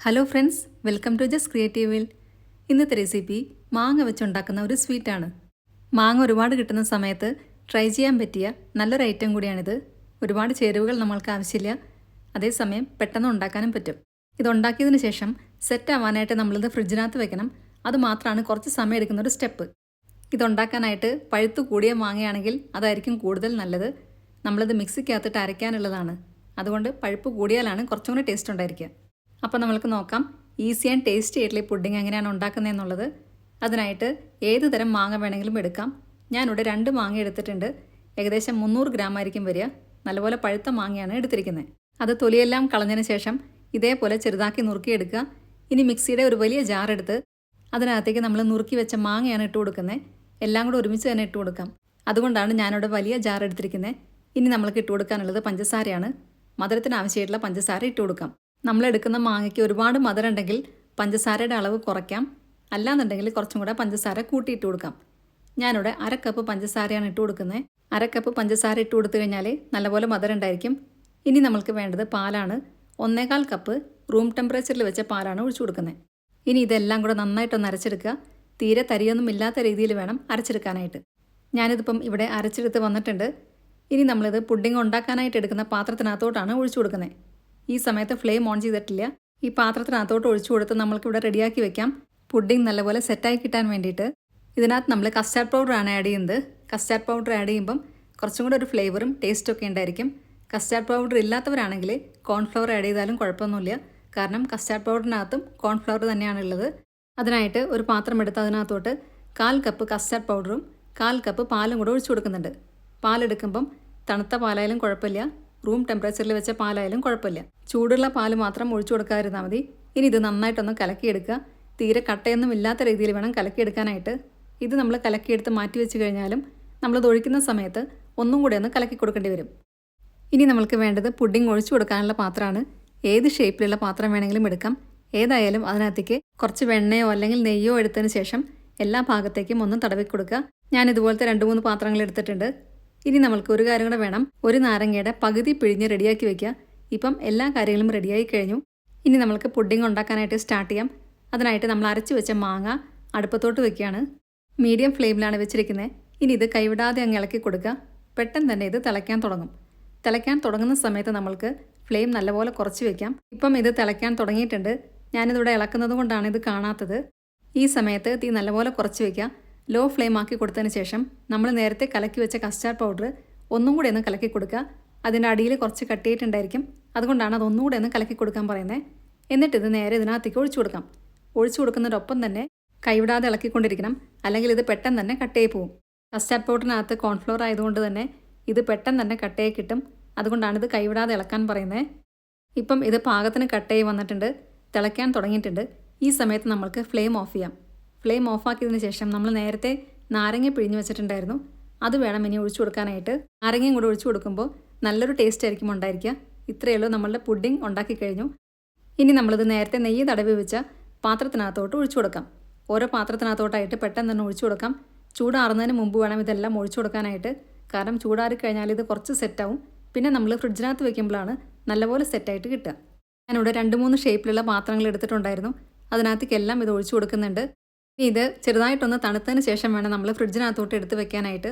Hello friends, welcome to ജസ് ക്രിയേറ്റീവിൽ. ഇന്നത്തെ recipe മാങ്ങ വെച്ചുണ്ടാക്കുന്ന ഒരു സ്വീറ്റാണ്. മാങ്ങ ഒരുപാട് കിട്ടുന്ന സമയത്ത് ട്രൈ ചെയ്യാൻ പറ്റിയ നല്ലൊരു ഐറ്റം കൂടിയാണിത്. ഒരുപാട് ചേരുവകൾ നമ്മൾക്ക് ആവശ്യമില്ല, അതേസമയം പെട്ടെന്ന് ഉണ്ടാക്കാനും പറ്റും. ഇതുണ്ടാക്കിയതിന് ശേഷം സെറ്റ് ആവാനായിട്ട് നമ്മളിത് ഫ്രിഡ്ജിനകത്ത് വെക്കണം. അതുമാത്രമാണ് കുറച്ച് സമയം എടുക്കുന്ന ഒരു സ്റ്റെപ്പ്. ഇതുണ്ടാക്കാനായിട്ട് പഴുത്തു കൂടിയ മാങ്ങയാണെങ്കിൽ അതായിരിക്കും കൂടുതൽ നല്ലത്. നമ്മളിത് മിക്സിക്കകത്തിട്ട് അരയ്ക്കാനുള്ളതാണ്. അതുകൊണ്ട് പഴുപ്പ് കൂടിയാലാണ് കുറച്ചും കൂടി ടേസ്റ്റ് ഉണ്ടായിരിക്കുക. അപ്പോൾ നമ്മൾക്ക് നോക്കാം ഈസി ആൻഡ് ടേസ്റ്റി ആയിട്ടുള്ള പുഡിംഗ് എങ്ങനെയാണ് ഉണ്ടാക്കുന്നതെന്നുള്ളത്. അതിനായിട്ട് ഏത് തരം മാങ്ങ വേണമെങ്കിലും എടുക്കാം. ഞാനിവിടെ 2 മാങ്ങ എടുത്തിട്ടുണ്ട്. ഏകദേശം 300 ഗ്രാം ആയിരിക്കും വരിക. നല്ലപോലെ പഴുത്ത മാങ്ങയാണ് എടുത്തിരിക്കുന്നത്. അത് തൊലിയെല്ലാം കളഞ്ഞതിന് ശേഷം ഇതേപോലെ ചെറുതാക്കി നുറുക്കിയെടുക്കുക. ഇനി മിക്സിയുടെ ഒരു വലിയ ജാർ എടുത്ത് അതിനകത്തേക്ക് നമ്മൾ നുറുക്കി വെച്ച മാങ്ങയാണ് ഇട്ട് കൊടുക്കുന്നത്. എല്ലാം കൂടെ ഒരുമിച്ച് തന്നെ ഇട്ട് കൊടുക്കാം. അതുകൊണ്ടാണ് ഞാനിവിടെ വലിയ ജാർ എടുത്തിരിക്കുന്നത്. ഇനി നമ്മൾക്ക് ഇട്ട് കൊടുക്കാനുള്ളത് പഞ്ചസാരയാണ്. മധുരത്തിന് ആവശ്യമായിട്ടുള്ള പഞ്ചസാര ഇട്ട് കൊടുക്കാം. നമ്മളെടുക്കുന്ന മാങ്ങയ്ക്ക് ഒരുപാട് മധുരം ഉണ്ടെങ്കിൽ പഞ്ചസാരയുടെ അളവ് കുറയ്ക്കാം. അല്ലാന്നുണ്ടെങ്കിൽ കുറച്ചും കൂടെ പഞ്ചസാര കൂട്ടിയിട്ട് കൊടുക്കാം. ഞാനിവിടെ 1/2 കപ്പ് പഞ്ചസാരയാണ് ഇട്ട് കൊടുക്കുന്നത്. 1/2 കപ്പ് പഞ്ചസാര ഇട്ട് കൊടുത്തു കഴിഞ്ഞാൽ നല്ലപോലെ മധുരം ഉണ്ടായിരിക്കും. ഇനി നമ്മൾക്ക് വേണ്ടത് പാലാണ്. 1/4 കപ്പ് റൂം ടെമ്പറേച്ചറിൽ വെച്ച പാലാണ് ഒഴിച്ചു കൊടുക്കുന്നത്. ഇനി ഇതെല്ലാം കൂടെ നന്നായിട്ടൊന്ന് അരച്ചെടുക്കുക. തീരെ തരിയൊന്നും ഇല്ലാത്ത രീതിയിൽ വേണം അരച്ചെടുക്കാനായിട്ട്. ഞാനിതിപ്പം ഇവിടെ അരച്ചെടുത്ത് വന്നിട്ടുണ്ട്. ഇനി നമ്മളിത് പുഡിംഗ് ഉണ്ടാക്കാനായിട്ട് എടുക്കുന്ന പാത്രത്തിനകത്തോട്ടാണ് ഒഴിച്ചു കൊടുക്കുന്നത്. ഈ സമയത്ത് ഫ്ലെയിം ഓൺ ചെയ്തിട്ടില്ല. ഈ പാത്രത്തിനകത്തോട്ട് ഒഴിച്ചു കൊടുത്ത് നമ്മൾക്കിവിടെ റെഡിയാക്കി വെക്കാം. പുഡിംഗ് നല്ലപോലെ സെറ്റായി കിട്ടാൻ വേണ്ടിയിട്ട് ഇതിനകത്ത് നമ്മൾ കസ്റ്റാർഡ് പൗഡറാണ് ആഡ് ചെയ്യുന്നത്. കസ്റ്റാർഡ് പൗഡർ ആഡ് ചെയ്യുമ്പം കുറച്ചും കൂടെ ഒരു ഫ്ലേവറും ടേസ്റ്റും ഒക്കെ ഉണ്ടായിരിക്കും. കസ്റ്റാർഡ് പൗഡർ ഇല്ലാത്തവരാണെങ്കിൽ കോൺഫ്ലവർ ആഡ് ചെയ്താലും കുഴപ്പമൊന്നുമില്ല. കാരണം കസ്റ്റാർഡ് പൗഡറിനകത്തും കോൺഫ്ലവർ തന്നെയാണുള്ളത്. അതിനായിട്ട് ഒരു പാത്രം എടുത്ത് അതിനകത്തോട്ട് 1/4 കപ്പ് കസ്റ്റാർഡ് പൗഡറും 1/4 കപ്പ് പാലും കൂടെ ഒഴിച്ചു കൊടുക്കുന്നുണ്ട്. പാലെടുക്കുമ്പം തണുത്ത പാലായാലും കുഴപ്പമില്ല, റൂം ടെമ്പറേച്ചറിൽ വെച്ച പാലായാലും കുഴപ്പമില്ല. ചൂടുള്ള പാല് മാത്രം ഒഴിച്ചു കൊടുക്കാതിരുന്നാൽ മതി. ഇനി ഇത് നന്നായിട്ടൊന്ന് കലക്കിയെടുക്കുക. തീരെ കട്ടയൊന്നും ഇല്ലാത്ത രീതിയിൽ വേണം കലക്കിയെടുക്കാനായിട്ട്. ഇത് നമ്മൾ കലക്കിയെടുത്ത് മാറ്റി വെച്ച് കഴിഞ്ഞാലും നമ്മളിത് ഒഴിക്കുന്ന സമയത്ത് ഒന്നും കൂടെ ഒന്ന് കലക്കി കൊടുക്കേണ്ടി വരും. ഇനി നമ്മൾക്ക് വേണ്ടത് പുഡിംഗ് ഒഴിച്ചു കൊടുക്കാനുള്ള പാത്രമാണ്. ഏത് ഷേപ്പിലുള്ള പാത്രം വേണമെങ്കിലും എടുക്കാം. ഏതായാലും അതിനകത്തേക്ക് കുറച്ച് വെണ്ണയോ അല്ലെങ്കിൽ നെയ്യോ എടുത്തതിന് ശേഷം എല്ലാ ഭാഗത്തേക്കും ഒന്ന് തടവി കൊടുക്കുക. ഞാൻ ഇതുപോലത്തെ 2-3 പാത്രങ്ങൾ എടുത്തിട്ടുണ്ട്. ഇനി നമ്മൾക്ക് ഒരു കാര്യം കൂടെ വേണം. ഒരു നാരങ്ങയുടെ പകുതി പിഴിഞ്ഞ് റെഡിയാക്കി വെക്കുക. ഇപ്പം എല്ലാ കാര്യങ്ങളും റെഡിയായി കഴിഞ്ഞു. ഇനി നമ്മൾക്ക് പുഡിംഗ് ഉണ്ടാക്കാനായിട്ട് സ്റ്റാർട്ട് ചെയ്യാം. അതിനായിട്ട് നമ്മൾ അരച്ചു വെച്ച മാങ്ങ അടുപ്പത്തോട്ട് വെക്കുകയാണ്. മീഡിയം ഫ്ലെയിമിലാണ് വെച്ചിരിക്കുന്നത്. ഇനി ഇത് കൈവിടാതെ അങ്ങ് ഇളക്കി കൊടുക്കുക. പെട്ടെന്ന് തന്നെ ഇത് തിളയ്ക്കാൻ തുടങ്ങും. തിളയ്ക്കാൻ തുടങ്ങുന്ന സമയത്ത് നമ്മൾക്ക് ഫ്ലെയിം നല്ലപോലെ കുറച്ച് വെക്കാം. ഇപ്പം ഇത് തിളയ്ക്കാൻ തുടങ്ങിയിട്ടുണ്ട്. ഞാനിതിവിടെ ഇളക്കുന്നത് കൊണ്ടാണ് ഇത് കാണാത്തത്. ഈ സമയത്ത് തീ നല്ലപോലെ കുറച്ച് വയ്ക്കുക. ലോ ഫ്ലെയിം ആക്കി കൊടുത്തതിന് ശേഷം നമ്മൾ നേരത്തെ കലക്കി വെച്ച കസ്റ്റാർഡ് പൗഡർ ഒന്നും കൂടെ ഒന്ന് കലക്കി കൊടുക്കുക. അതിൻ്റെ അടിയിൽ കുറച്ച് കട്ടിയിട്ടുണ്ടായിരിക്കും. അതുകൊണ്ടാണ് അതൊന്നും കൂടെ ഒന്ന് കലക്കി കൊടുക്കാൻ പറയുന്നത്. എന്നിട്ട് ഇത് നേരെ ഇതിനകത്തേക്ക് ഒഴിച്ചു കൊടുക്കാം. ഒഴിച്ചു കൊടുക്കുന്നതിനൊപ്പം തന്നെ കൈവിടാതെ ഇളക്കിക്കൊണ്ടിരിക്കണം. അല്ലെങ്കിൽ ഇത് പെട്ടെന്ന് തന്നെ കട്ടയായി പോകും. കസ്റ്റാർഡ് പൗഡറിനകത്ത് കോൺഫ്ലോർ ആയതുകൊണ്ട് തന്നെ ഇത് പെട്ടെന്ന് തന്നെ കട്ടയായി കിട്ടും. അതുകൊണ്ടാണ് ഇത് കൈവിടാതെ ഇളക്കാൻ പറയുന്നത്. ഇപ്പം ഇത് പാകത്തിന് കട്ടയായി വന്നിട്ടുണ്ട്. തിളയ്ക്കാൻ തുടങ്ങിയിട്ടുണ്ട്. ഈ സമയത്ത് നമ്മൾക്ക് ഫ്ലെയിം ഓഫ് ചെയ്യാം. ഫ്ലെയിം ഓഫാക്കിയതിന് ശേഷം നമ്മൾ നേരത്തെ നാരങ്ങ പിഴിഞ്ഞ് വെച്ചിട്ടുണ്ടായിരുന്നു. അത് വേണം ഇനി ഒഴിച്ചു കൊടുക്കാനായിട്ട്. നാരങ്ങയും കൂടെ ഒഴിച്ചു കൊടുക്കുമ്പോൾ നല്ലൊരു ടേസ്റ്റ് ആയിരിക്കും ഉണ്ടായിരിക്കുക. ഇത്രയേ ഉള്ളൂ, നമ്മളുടെ പുഡിംഗ് ഉണ്ടാക്കി കഴിഞ്ഞു. ഇനി നമ്മളിത് നേരത്തെ നെയ്യ് തടവി വെച്ച പാത്രത്തിനകത്തോട്ട് ഒഴിച്ചു കൊടുക്കാം. ഓരോ പാത്രത്തിനകത്തോട്ടായിട്ട് പെട്ടെന്ന് തന്നെ ഒഴിച്ചു കൊടുക്കാം. ചൂടാറുന്നതിന് മുമ്പ് വേണം ഇതെല്ലാം ഒഴിച്ചു കൊടുക്കാനായിട്ട്. കാരണം ചൂടാറി കഴിഞ്ഞാൽ ഇത് കുറച്ച് സെറ്റാവും. പിന്നെ നമ്മൾ ഫ്രിഡ്ജിനകത്ത് വെക്കുമ്പോഴാണ് നല്ലപോലെ സെറ്റായിട്ട് കിട്ടുക. ഞാനിവിടെ 2-3 ഷേപ്പിലുള്ള പാത്രങ്ങൾ എടുത്തിട്ടുണ്ടായിരുന്നു. അതിനകത്തേക്കെല്ലാം ഇത് ഒഴിച്ചു കൊടുക്കുന്നുണ്ട്. ഇനി ഇത് ചെറുതായിട്ടൊന്ന് തണുത്തതിന് ശേഷം വേണം നമ്മൾ ഫ്രിഡ്ജിനകത്തോട്ട് എടുത്ത് വെക്കാനായിട്ട്.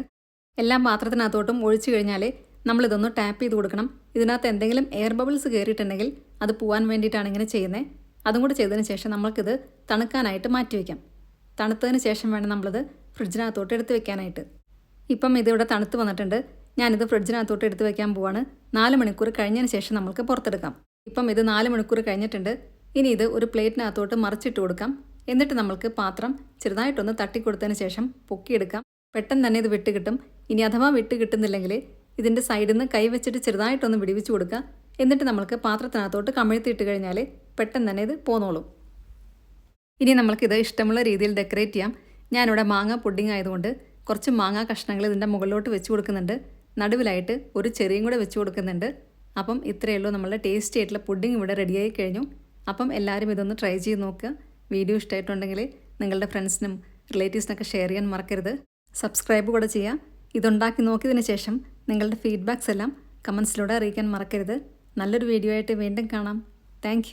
എല്ലാം പാത്രത്തിനകത്തോട്ടും ഒഴിച്ചു കഴിഞ്ഞാൽ നമ്മളിതൊന്ന് ടാപ്പ് ചെയ്ത് കൊടുക്കണം. ഇതിനകത്ത് എന്തെങ്കിലും എയർ ബബിൾസ് കയറിയിട്ടുണ്ടെങ്കിൽ അത് പോകാൻ വേണ്ടിയിട്ടാണ് ഇങ്ങനെ ചെയ്യുന്നത്. അതും കൂടി ചെയ്തതിന് ശേഷം നമ്മൾക്കിത് തണുക്കാനായിട്ട് മാറ്റി വയ്ക്കാം. തണുത്തതിന് ശേഷം വേണം നമ്മളിത് ഫ്രിഡ്ജിനകത്തോട്ട് എടുത്ത് വെക്കാനായിട്ട്. ഇപ്പം ഇതിവിടെ തണുത്ത് വന്നിട്ടുണ്ട്. ഞാനിത് ഫ്രിഡ്ജിനകത്തോട്ട് എടുത്ത് വെക്കാൻ പോവാണ്. 4 മണിക്കൂർ കഴിഞ്ഞതിന് ശേഷം നമ്മൾക്ക് പുറത്തെടുക്കാം. ഇപ്പം ഇത് 4 മണിക്കൂർ കഴിഞ്ഞിട്ടുണ്ട്. ഇനി ഇത് ഒരു പ്ലേറ്റിനകത്തോട്ട് മറിച്ചിട്ട് കൊടുക്കാം. എന്നിട്ട് നമ്മൾക്ക് പാത്രം ചെറുതായിട്ടൊന്ന് തട്ടിക്കൊടുത്തതിന് ശേഷം പൊക്കിയെടുക്കാം. പെട്ടെന്ന് തന്നെ ഇത് വിട്ട് കിട്ടും. ഇനി അഥവാ വിട്ട് കിട്ടുന്നില്ലെങ്കിൽ ഇതിൻ്റെ സൈഡിൽ നിന്ന് കൈ വെച്ചിട്ട് ചെറുതായിട്ടൊന്ന് വിടിവിച്ച് കൊടുക്കുക. എന്നിട്ട് നമ്മൾക്ക് പാത്രത്തിനകത്തോട്ട് കമിഴ്ത്തിയിട്ട് കഴിഞ്ഞാൽ പെട്ടെന്ന് തന്നെ ഇത് പോന്നോളും. ഇനി നമ്മൾക്കിത് ഇഷ്ടമുള്ള രീതിയിൽ ഡെക്കറേറ്റ് ചെയ്യാം. ഞാനിവിടെ മാങ്ങ പുഡിംഗ് ആയതുകൊണ്ട് കുറച്ച് മാങ്ങ കഷ്ണങ്ങൾ ഇതിൻ്റെ മുകളിലോട്ട് വെച്ച് കൊടുക്കുന്നുണ്ട്. നടുവിലായിട്ട് ഒരു ചെറിയും കൂടെ വെച്ച് കൊടുക്കുന്നുണ്ട്. അപ്പം ഇത്രയേ ഉള്ളൂ, നമ്മളുടെ ടേസ്റ്റി ആയിട്ടുള്ള പുഡിംഗ് ഇവിടെ റെഡിയായി കഴിഞ്ഞു. അപ്പം എല്ലാവരും ഇതൊന്ന് ട്രൈ ചെയ്ത് നോക്കുക. വീഡിയോ ഇഷ്ടമായിട്ടുണ്ടെങ്കിൽ നിങ്ങളുടെ ഫ്രണ്ട്സിനും റിലേറ്റീവ്സിനൊക്കെ ഷെയർ ചെയ്യാൻ മറക്കരുത്. സബ്സ്ക്രൈബ് കൂടെ ചെയ്യുക. ഇതുണ്ടാക്കി നോക്കിയതിന് ശേഷം നിങ്ങളുടെ ഫീഡ്ബാക്സ് എല്ലാം കമൻസിലൂടെ അറിയിക്കാൻ മറക്കരുത്. നല്ലൊരു വീഡിയോ ആയിട്ട് വീണ്ടും കാണാം. താങ്ക്